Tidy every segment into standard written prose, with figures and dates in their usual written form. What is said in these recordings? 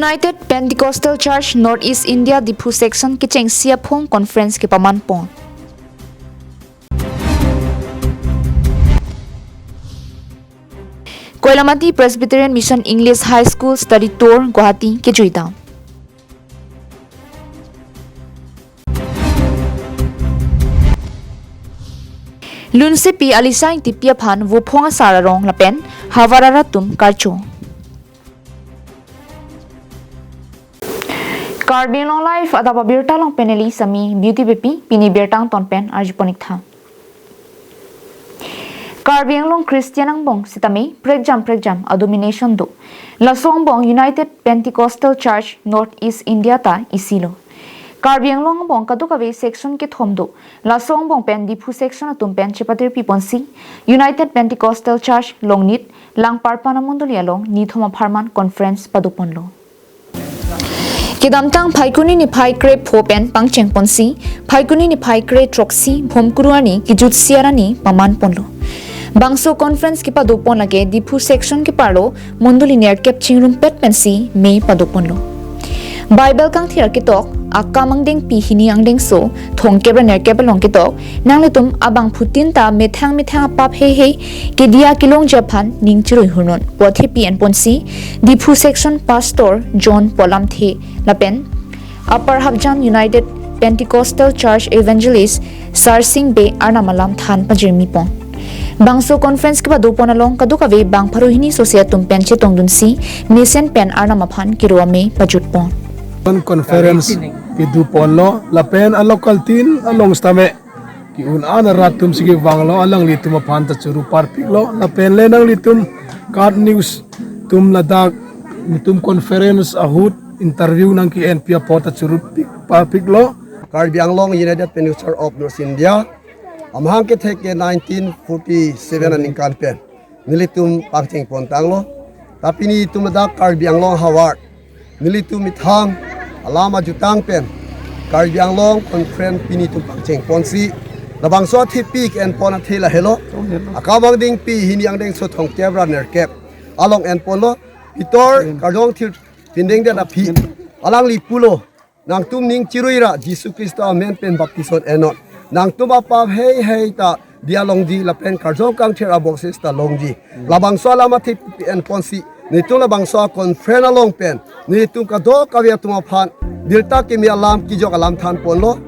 United Pentecostal Church Northeast India Dipu Section ke cheng siapong conference ke paman pon. Koilamati Presbyterian Mission English High School Study Tour Guwahati ke juita. Lunse pi alisa ing tipia phan wupong sararong lapen Howraghat tum karcho. KarbiAnglongLIVE adapa birta long peneli sami beauty bepi pini birtang tonpen arjiponik tha. Karbi Anglong Christian angbong sitami pregjam domination do. Lasong bong United Pentecostal Church Northeast India ta isilo. Karbi Anglong bong kadukawe section ke thomdo. Lasong bong pen dipu section atum pen chipatir piponsi United Pentecostal Church longnit lang parpana mondolia long ni thoma pharman conference paduponlo. Kidamtang Phaikuni ni Phai Krep Phopen Pangcheng Ponsi, Phaikuni ni Phai Kre Troxi, Phomkuruani, Kijut Siarani, Paman Ponlo. Bangso conference ki padupon lage Dipu section ki parlo, Monduli near Kepching Room Pet Pensi, May Paduponlo. Bible kang thir kitok, Akamang ding pi hini ang ding so, Thong kebra near kebelong kitok, Nang litum abang putin ta methang apap he, Kidia kilong Japan, Ning Chiroy Hunon, Pothi Pi and Ponsi, Dipu section Pastor John Polam The, Lapen, Upper Habjan United Pentecostal Church Evangelist Sarsing Be Arnamalam Than Pajirmi Pong. Bangso conference ke padupon along kadukawe bang paruhini sosia tumpen che tongdunsi Mission Pen Arnamaphan kiruame pajut pon. Conference ki dupon lo lapen a local tin along stame ki un ana ratum sige wanglo alang litum aphan ta churu parpik lo lapen lenang litum card news tum ladak tum conference ahut interview nang ki NP apota churu parpik lo Karbi Anglong United Peninsula of North India amhang ke theke 1947 aning kanpen nilitum pangcheng pontang lo tapini tumada Karbi Anglong Howraghat nilitum mithang alama jutang pen Karbi Anglong conference pini tum pangcheng ponsi labang so thi pik en pona thela hello akamang ding pi hini ang ding so thong kebra ner kep along en polo pitor karjong thir pindeng da phi alang li pulo nang tum ning chiruira Jesu Kristo amen pen baptison enot nang tum apa hey ta dia longji la pen karjong kang thira boxes ta longji labang so lama thi en ponsi ni tu labang so conference along pen ni tum ka do ka via tum aphan dilta ke mi alam ki jok alam than ponlo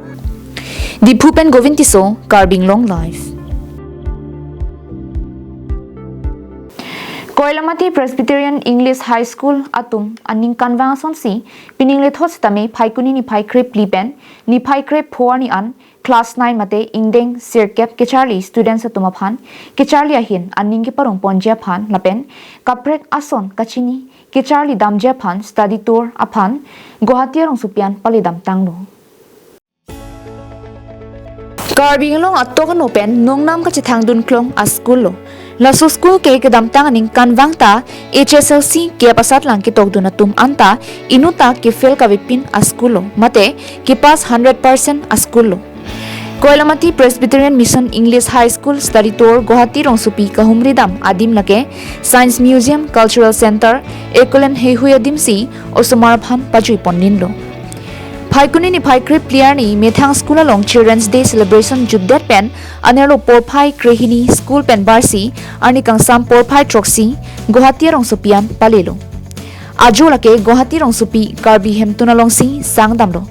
Dipu pen Govintiso KarbiAnglongLIVE. Koilamati Presbyterian English High School atum aning kanwang sonsi piningle thos tame Phaikuni ni Phai Krep lipen ni Phai Krep phorni an class 9 mate ingdeng sirkep ke Charlie students atuma phan ke Charlie ahin aning ke parong ponjia phan lapen kaprek ason kachini ke Charlie damjia phan study tour aphan Guwahati rong supian palidam tanglo. Karbi Anglong attokan open nongnam ka chithang dun klong a school lo. Laso school ke kedamtang aning kanwang ta HSLC ke pasat lang ki tokduna tum anta inuta ke fail ka vipin a school lo mate ke pass 100% a school lo. Koilamati Presbyterian Mission English High School Study Tour Guwahati rong supi kahumridam adim lake Science Museum Cultural Center ekolen hehuya dimsi osumarphan pajui ponnin lo. Phaikuni ni Phai Krep player ni methang school along Children's Day celebration juddet pen anelo porphai krehini school pen barsi ani kang sam porphai troxi Guwahati rong supian palelo ajo lake Guwahati rong supi Karbi hemtuna long si sangdamlo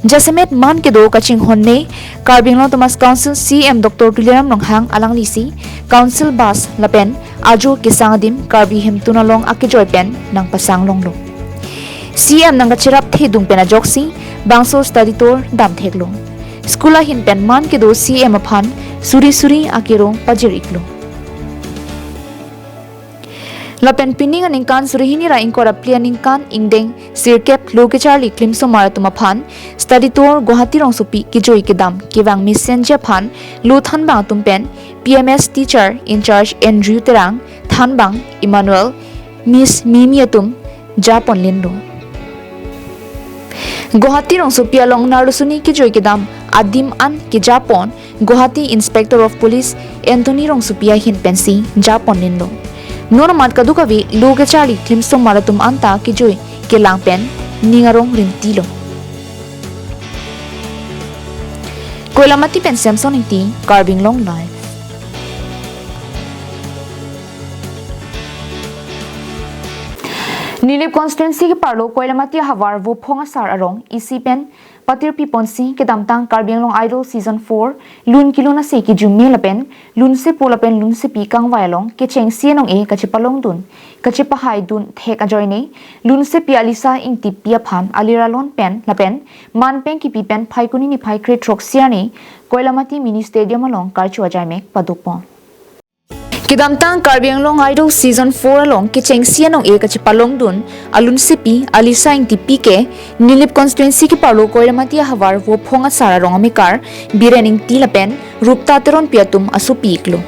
jasemet man ke do kaching honne Karbi Anglong Thomas Council CM Dr. Tuliram longhang alang lisi council bus lapen ajo ke sangadim Karbi hemtuna long akijoy pen nang pasang longlo CM nang kachirap thedung pena joksi bangso study tour dam theklo skula hin pen man ke do CM aphan suri akiro pajiriklo lapen pining aning kan surihini ra ingkora plianing kan ingdeng sirkep loke Charlie klimso maratuma phan study tour Guwahati rong supi ki joi ke dam kiwang messenger phan lu than bang tumpen PMS teacher in charge Andrew Terang than bang Emmanuel Miss Mimiatum Japon lindo Guwahati rong supia long narusuni ki joi ke dam adim an ki Japon Guwahati Inspector of Police Anthony rong supia hin pensi Japon lindo nona mat kadukawi luge chali klimsom maratum anta kijui kelang pen ningarong rintilo koilamati pen samson inti KarbiAnglongLIVE. Nilip constituency ke parlo koilamati hawar wo phonga sar arong isi pen patir piponsi ke damtang KarbiAnglong Idol season 4 lun kilona se ki jumme lapen lun se polapen lun se pi kang wailong ke cheng sienong e kachipalong dun kachipahai dun thek ajoine lun se pi alisa ing ti pia pham aliralon pen lapen man pen ki pi pen phaikuni ni phai kre trok siani koilamati mini stadium along karchu ajaimek padukpon Kidamtang KarbiAnglong Idol season 4 along kicheng sianong e kachipalong dun alun sipi alisa ing tipi ke nilip constituency ki parlo koilamati hawar wo phonga sara rong amikar birening tilapen rupta teron piatum asupi iklo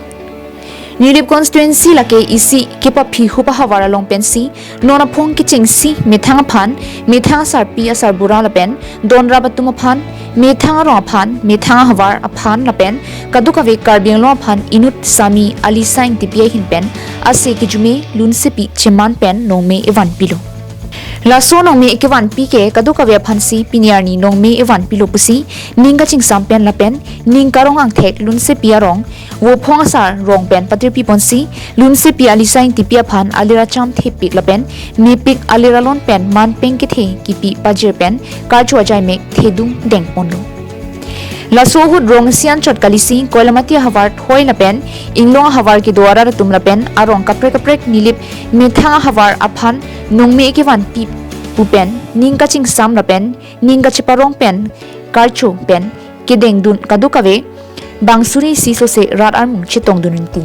nilip constituency lake isi kipa phi hupa hawar along pensi nona phong kicheng si mithanga phan mithanga sarpi asar bura lapen donra batum phan mithanga ro phan mithanga hawar aphan lapen kadukawe KarbiAnglong phan inut sami alisa ing tipia hinpen ase kijume lunsipi cheman pen nongme evan pilo laso nongme ekevan pike kadukawe phansi piniarni nongme evan pilo pusi ninga chingsam pen lapen ningkarong ang thek lunsipi arong wo phong asar rong pen patirpi ponsi lunsipi alisa ing tipia phan alira cham thepik lapen mipik aliralon pen man peng ki the kipi pajir pen karchu ajai mek thedung deng ponlo laso hud rong sian chot kalisi koilamati hawar thoi lapen inglong hawar ki dwara tum lapen arong kaprek nilip mithanga hawar aphan nongme ki wan pi pupen ningka ching sam lapen ningka chiparong pen karchu pen kideng dun kadukawe bangsuri siso se rat armung chitong dununti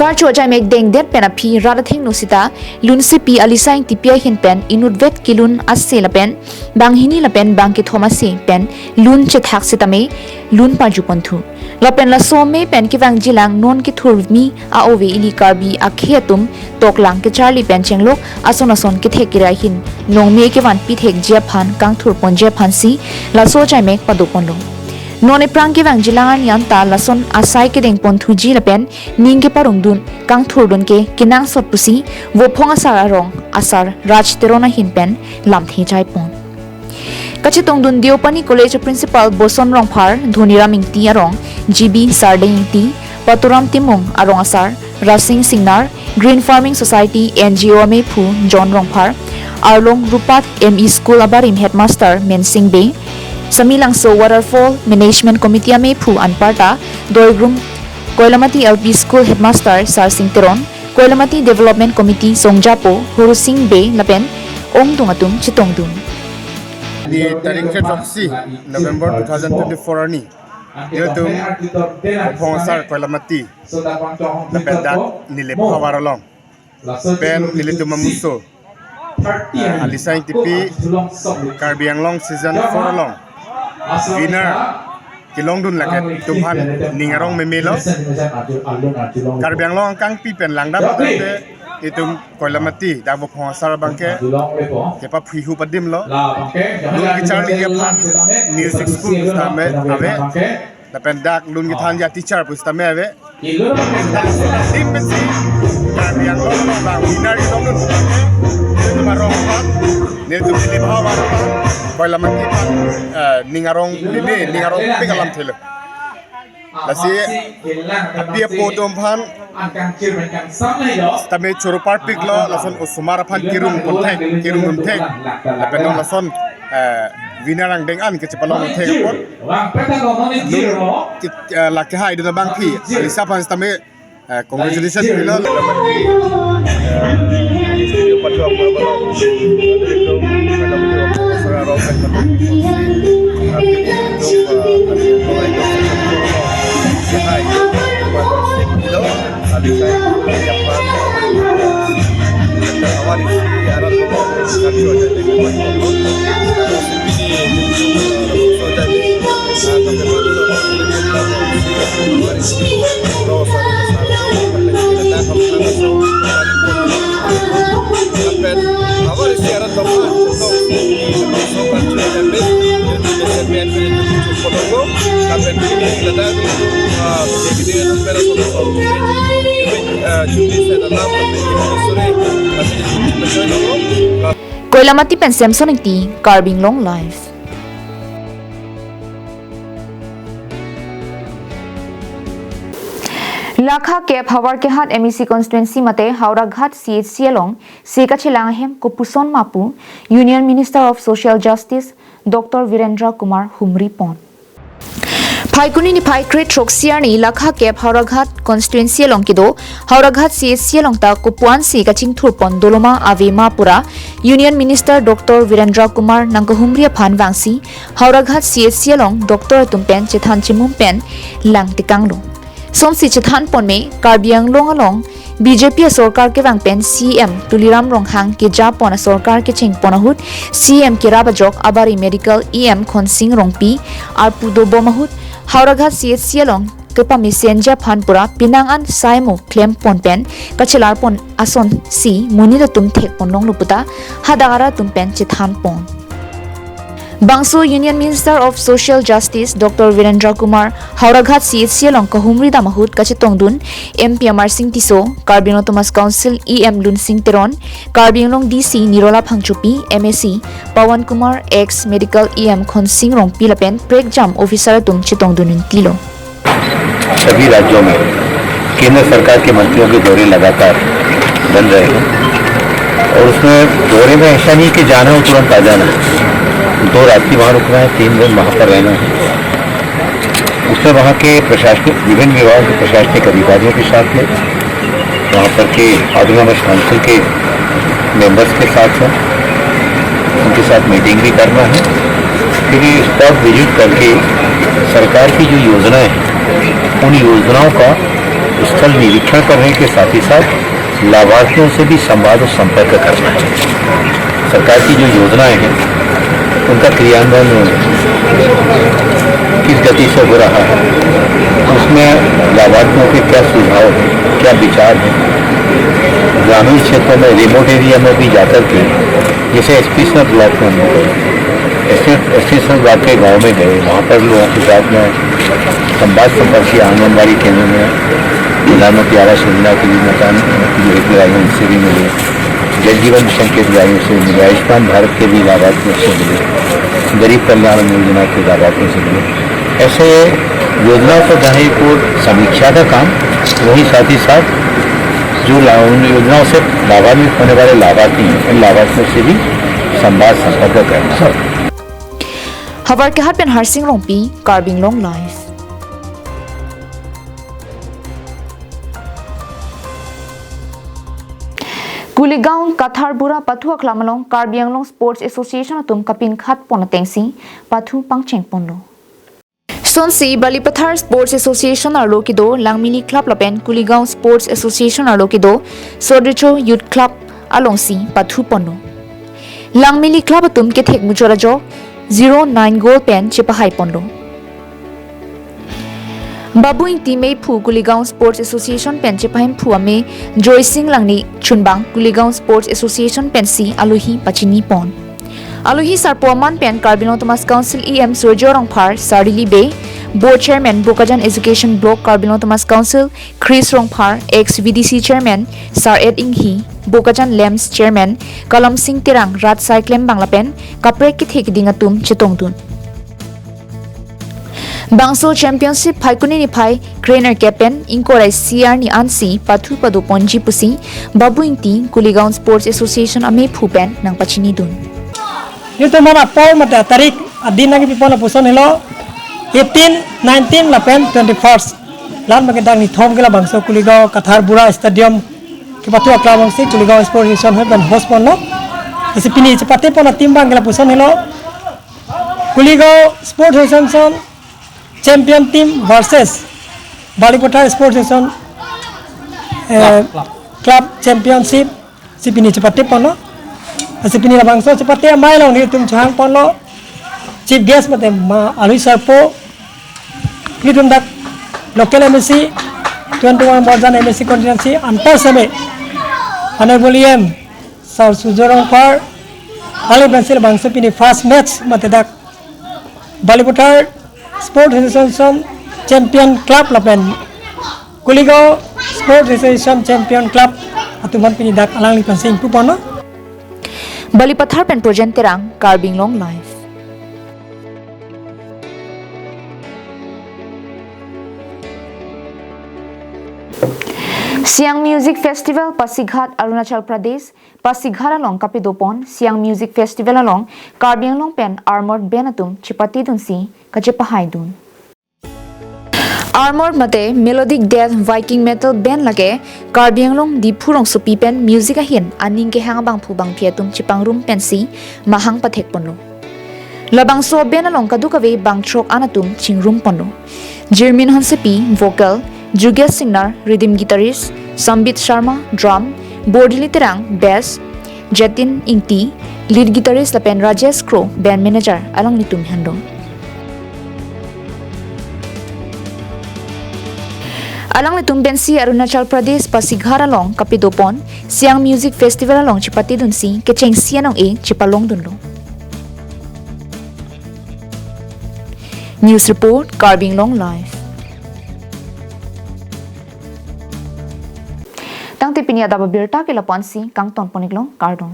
karchu ajai mek deng det pen aphi rat thing nosita lunsipi alisa ing tipia hin pen inut vet kilun asse lapen banghini lapen bangki thomase pen lun che thak sitame lun parju ponthu lapen la some pen ki wang jilang non ki thurmi a ove ili karbi akhetum toklang ke charli pen chenglok ason ki thekira hin nongme ke wan pi thek je phan kang thur pon je phan si la so chai mek paduponlo none prang ki wang jilang yan ta lason asai ke deng ponthu ji lapen ning ke parung dun kang thur dun ke kinang sot pusi wo phonga sara rong asar raj terona hin pen lam the chai pon kachitong dun diopani college principal boson rongphar dhoniram ingti arong gb sardeng ingti paturam timung arong asar rasing singnar green farming society ngo me phu john rongphar arlong rupat me school abarim headmaster mensing be samilang so waterfall management committee me phu anparta doigrum koilamati lp school headmaster sar singteron koilamati development committee songjapo hurusing be lapen ongtungatum chitongdum di tarik Roxy November 2024 ni itu Ponsar Koilamati lependak nilip hawaralong pen nilitu mamuso alisa yang tipi KarbiAnglong season 4 long winner kilong dun laket tumhan ningarong memelo KarbiAnglong kang pipen langdap tete itu Koilamati dak bo Ponsar bangke kepa phihu padim lo lun gitar li pan music school pustame ave dapendak lun gitar ya teacher pustame ave impensi KarbiAnglong ba winner ilong dun itu marong pan nitu pilih bawa Koilamati pan ningarong pikalam thelo lasi apia potom pan tame churu parpik lo lason usumara pan kirung untek lapenong lason winarang dengan kecipalong untek pon laki hai dina bangki alisa pan tame congratulations pilo jadi dengan pera sono sono juni saya dalam sore kami mencoba Koilamati pen Samson ti KarbiAnglongLIVE. Lakha Kep Howraghat MEC constituency mate Howraghat CHC along Sekachilangahem Kopuson Mapu Union Minister of Social Justice Dr. Virendra Kumar Humri Pon. Paikuni ni Paikre Troxiar ni Lakha Kep Howraghat constituency along kido Howraghat CHC along ta Kupuan Sekaching Thurpon Doloma Ave Mapura Union Minister Dr. Virendra Kumar Nangahumri Phan Wangsi Howraghat CHC along Dr. Tumpen Chethan Chimumpen Lang Tikanglo. Somsi Chethan pon में KarbiAnglong along BJP सरकार के वांगपेन CM Tuliram Ronghang के जापोन सरकार के चिंग पोनाहुत CM के राबाजोक अबारी मेडिकल EM खोनसिंग रोंगपी आरपुदो बोमाहुत Howraghat CHC along kepa mesenja phanpura pinangan saimu claim ponpen kachelar pon ason si munida tum thek ponlong luputa hadagara tumpen Chethan pon. Bangso Union Minister of Social Justice Dr. Virendra Kumar Howraghat CHC along kahumri damahut kachetongdun MP Amar Singh Tiso KarbiAnglong Thomas Council EM Lun Singh Teron KarbiAnglong DC Nirola Phangchupi MSc Pawan Kumar ex Medical EM Khon Singh Rongpi Lapen Prek Jam Officer tum chetongdun tilo. सभी राज्यों में केंद्र सरकार के मंत्रियों के दौरे लगातार बन रहे हैं और उसमें दौरे में ऐसा नहीं कि जाना हो तुरंत आ जाना है। 2 रात्रि वहाँ रुकना है, 3 दिन वहाँ पर रहना है। उसमें वहाँ के प्रशासनिक विभिन्न विभागों के प्रशासनिक अधिकारियों के साथ में वहाँ पर के ऑटोनॉमस काउंसिल के मेंबर्स के साथ में उनके साथ मीटिंग भी करना है। फिर स्पॉट विजिट करके सरकार की जो योजनाएं हैं उन योजनाओं का स्थल निरीक्षण करने के साथ ही साथ लाभार्थियों से भी संवाद और संपर्क करना है। सरकार की जो योजनाएं हैं उनका क्रियान्वयन किस गति से हो रहा है, उसमें लाभार्थियों के क्या सुझाव हैं, क्या विचार हैं। ग्रामीण क्षेत्रों में रिमोट एरिया में भी जाकर के जैसे एसपीएसएल ब्लॉक में हम गए, एसपीएसएल ब्लॉक के गाँव में गए, वहाँ पर लोगों के साथ में संवाद संपर्क किया। आंगनबाड़ी केंद्र में प्रधानमंत्री आवास योजना के लिए मकान की जो हितग्राहियों से भी मिले, जल जीवन मिशन के हितग्राहियों से मिले, आयुष्मान भारत के भी लाभार्थियों से मिले, गरीब कल्याण योजना के लाभार्थियों से मिले। ऐसे योजनाओं को जहाँ एक और समीक्षा का काम, वहीं साथ ही साथ जो उन योजनाओं से लाभान्वित होने वाले लाभार्थी हैं उन लाभार्थियों से भी संवाद संपर्क करना। Howraghat pen Harsing Rongpi KarbiAnglongLIVE. Kuligaon Katharbura Pathu Aklamalong KarbiAnglong Sports Association atum kapin khat ponatengsi Pathu pangcheng ponlo. Sonsi Balipathar Sports Association arlo kido Langmini Club lapen Kuligaon Sports Association arlo kido Sodricho Youth Club alongsi Pathu ponlo. Langmini Club atum ke thek mujorajo 09 goal pen chipahai ponlo. Babuing teammate Phu Kuligaon Sports Association pen chipahim Phu ame Joy Singh Langni Chunbang Kuligaon Sports Association pen si aluhi pachini pon. Aluhi Sarpoman pen KarbiAnglong Thomas Council EM Surjo Rongphar Sardili Bay Board Chairman Bokajan Education Block KarbiAnglong Thomas Council Chris Rongphar ex VDC Chairman Sar Ed Inghi Bokajan Lems Chairman Kalam Singh Tirang Rat Cyclem Banglapen Kaprek ki thek dingatum chetongdun. Bangso Championship Paikuni ni Pai Trainer Captain Inkorai CR ni Ansi Pathu Padu Ponji Pusi Babuing Ti Kuligaon Sports Association ame Phupen nang pachini dun. Itu mana Paul mata tarik adin lagi pipon puson hello 18, 19 lapen 21st lan magandang ni Thom gila Bangso Kuligaon Katharbura Stadium ke Pathu Aklamalong si Kuligaon Sports Association hoy ban host pon lo isi pini cepate pon timbang gila puson hello Kuligaon Sports Association Champion team versus Balipathar Sports Association Club Championship sipini cepate pon lo sipini la Bangso cepate mai lo ni tum chang pon lo chief guest mate ma alui sarpo ni tum dak local MSc 21 Borjan MSc constituency antar same honorable EM Sir Sujorong Par Ali Bensil Bangso pini first match mate dak Balipathar Sports Association champion club lapen Kuligo Sport Association champion club atuman pinidak alang li pansing pupono Balipathar pen project terang KarbiAnglongLIVE. Siang Music Festival Pasighat Arunachal Pradesh Pasighat along Kapidopon Siang Music Festival along KarbiAnglong pen Armored Benatum Chipati dunsi kachepahai dun Armored mate Melodic Death Viking Metal band lage KarbiAnglong di phurong supi pen music ahin aning ke hang bang phu bang phiatum chipang room pensi mahang pathek ponlo labang so band along kadukawe bang trok anatum chingrum ponlo Jermin Honsepi vocal Jugesh Singer rhythm guitarist Sambit Sharma drum Bordili Terang bass Jatin Ingti lead guitarist lapen Rajesh Crow band manager along nitum hando alang nitum bensi Arunachal Pradesh Pasighat along Kapidopon Siang Music Festival along Chipati dunsi kecheng sianong e chipalong dunlo News report KarbiAnglongLIVE Tang tipiniya daba birta kila ponsi kang ton poniglong kardon